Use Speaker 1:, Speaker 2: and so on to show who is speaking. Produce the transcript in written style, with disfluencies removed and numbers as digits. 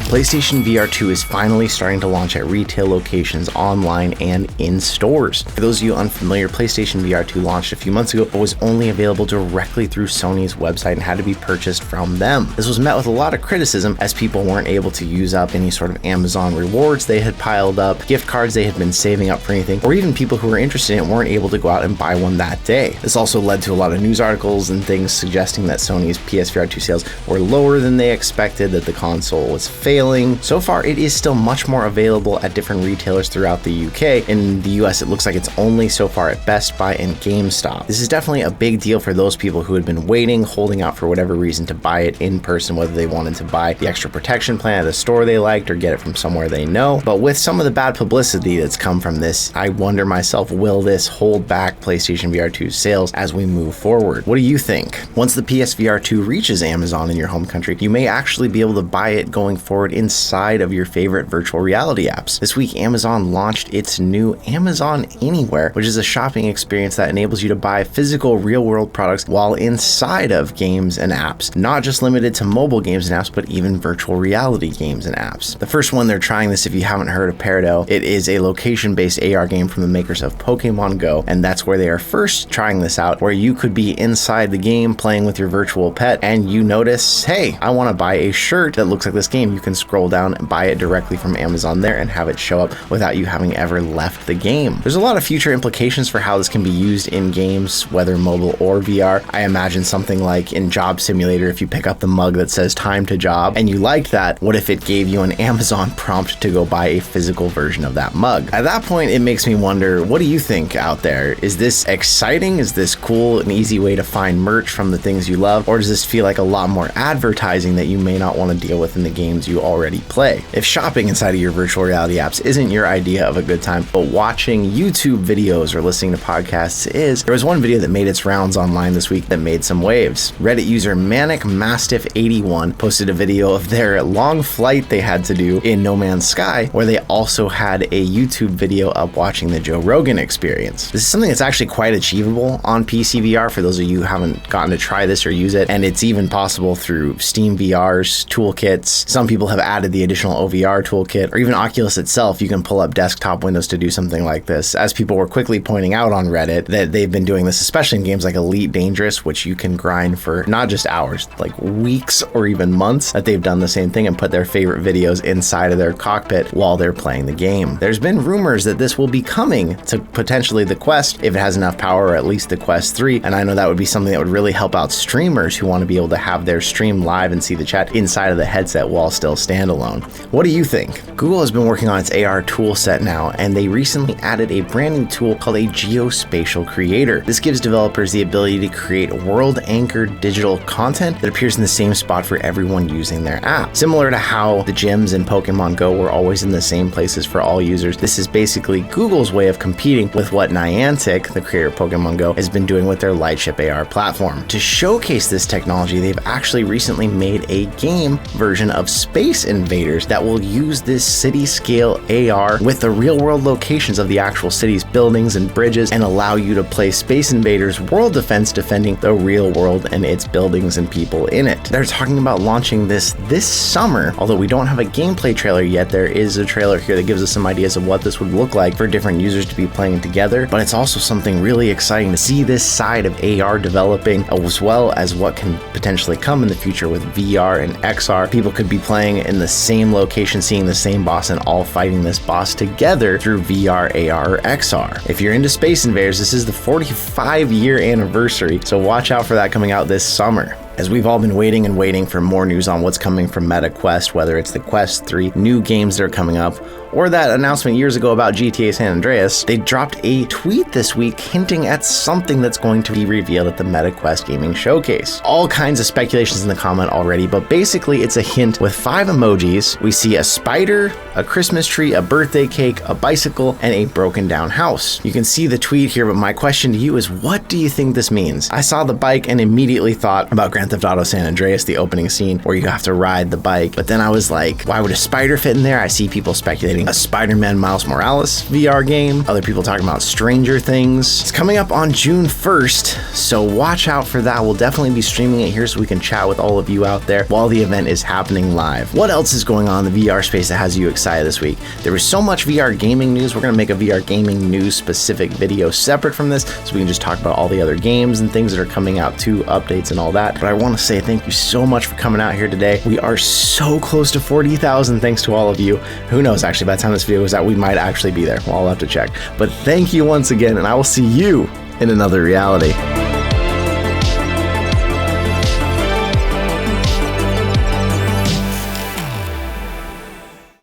Speaker 1: PlayStation VR 2 is finally starting to launch at retail locations online and in stores. For those of you unfamiliar, PlayStation VR 2 launched a few months ago, but was only available directly through Sony's website and had to be purchased from them. This was met with a lot of criticism as people weren't able to use up any sort of Amazon rewards they had piled up, gift cards they had been saving up for anything, or even people who were interested in it weren't able to go out and buy one that day. This also led to a lot of news articles and things suggesting that Sony's PSVR 2 sales were lower than they expected, that the console was failing. So far, it is still much more available at different retailers throughout the UK. In the US, it looks like it's only so far at Best Buy and GameStop. This is definitely a big deal for those people who had been waiting, holding out for whatever reason to buy it in person, whether they wanted to buy the extra protection plan at a store they liked or get it from somewhere they know. But with some of the bad publicity that's come from this, I wonder myself, will this hold back PlayStation VR 2's sales as we move forward? What do you think? Once the PSVR 2 reaches Amazon in your home country, you may actually be able to buy it going forward inside of your favorite virtual reality apps. This week, Amazon launched its new Amazon Anywhere, which is a shopping experience that enables you to buy physical real-world products while inside of games and apps, not just limited to mobile games and apps, but even virtual reality games and apps. The first one they're trying this, if you haven't heard of Peridot, it is a location-based AR game from the makers of Pokemon Go, and that's where they are first trying this out, where you could be inside the game playing with your virtual pet, and you notice, hey, I want to buy a shirt that looks like this game. You can scroll down and buy it directly from Amazon there and have it show up without you having ever left the game. There's a lot of future implications for how this can be used in games, whether mobile or VR. I imagine something like in Job Simulator, if you pick up the mug that says time to job and you liked that, what if it gave you an Amazon prompt to go buy a physical version of that mug? At that point, it makes me wonder, what do you think out there? Is this exciting? Is this cool, an easy way to find merch from the things you love? Or does this feel like a lot more advertising that you may not want to deal with in the games you already play? If shopping inside of your virtual reality apps isn't your idea of a good time, but watching YouTube videos or listening to podcasts is, there was one video that made its rounds online this week that made some waves. Reddit user Manic Mastiff 81 posted a video of their long flight they had to do in No Man's Sky, where they also had a YouTube video up watching the Joe Rogan Experience. This is something that's actually quite achievable on PCVR for those of you who haven't gotten to try this or use it, and it's even possible through Steam VR's toolkits. Some people have added the additional OVR toolkit, or even Oculus itself. You can pull up desktop windows to do something like this, as people were quickly pointing out on Reddit that they've been doing this, especially in games like Elite Dangerous, which you can grind for not just hours, like weeks or even months, that they've done the same thing and put their favorite videos inside of their cockpit while they're playing the game. There's been rumors that this will be coming to potentially the Quest if it has enough power, or at least the Quest 3, and I know that would be something that would really help out streamers who want to be able to have their stream live and see the chat inside of the headset while still standalone. What do you think? Google has been working on its AR tool set now, and they recently added a brand new tool called a Geospatial Creator. This gives developers the ability to create world-anchored digital content that appears in the same spot for everyone using their app. Similar to how the gyms in Pokemon Go were always in the same places for all users, this is basically Google's way of competing with what Niantic, the creator of Pokemon Go, has been doing with their Lightship AR platform. To showcase this technology, they've actually recently made a game version of Space Invaders that will use this city-scale AR with the real-world locations of the actual city's buildings and bridges, and allow you to play Space Invaders World Defense defending the real world and its buildings and people in it. They're talking about launching this summer, although we don't have a gameplay trailer yet. There is a trailer here that gives us some ideas of what this would look like for different users to be playing together, but it's also something really exciting to see this side of AR developing, as well as what can potentially come in the future with VR and XR. People could be playing in the same location, seeing the same boss, and all fighting this boss together through VR, AR, or XR. If you're into Space Invaders, this is the 45-year anniversary, so watch out for that coming out this summer. As we've all been waiting for more news on what's coming from Meta Quest, whether it's the Quest 3, new games that are coming up, or that announcement years ago about GTA San Andreas, they dropped a tweet this week hinting at something that's going to be revealed at the Meta Quest Gaming Showcase. All kinds of speculations in the comment already, but basically it's a hint with 5 emojis. We see a spider, a Christmas tree, a birthday cake, a bicycle, and a broken down house. You can see the tweet here, but my question to you is, what do you think this means? I saw the bike and immediately thought about Grand Grand Theft Auto San Andreas, the opening scene where you have to ride the bike. But then I was like, why would a spider fit in there? I see people speculating a Spider-Man Miles Morales VR game. Other people talking about Stranger Things. It's coming up on June 1st, so watch out for that. We'll definitely be streaming it here so we can chat with all of you out there while the event is happening live. What else is going on in the VR space that has you excited this week? There was so much VR gaming news. We're going to make a VR gaming news specific video separate from this so we can just talk about all the other games and things that are coming out too, updates and all that. But I want to say thank you so much for coming out here today. We are so close to 40,000 thanks to all of you. Who knows, actually, by the time this video is out, we might actually be there. Well, I'll have to check. But thank you once again, and I will see you in another reality.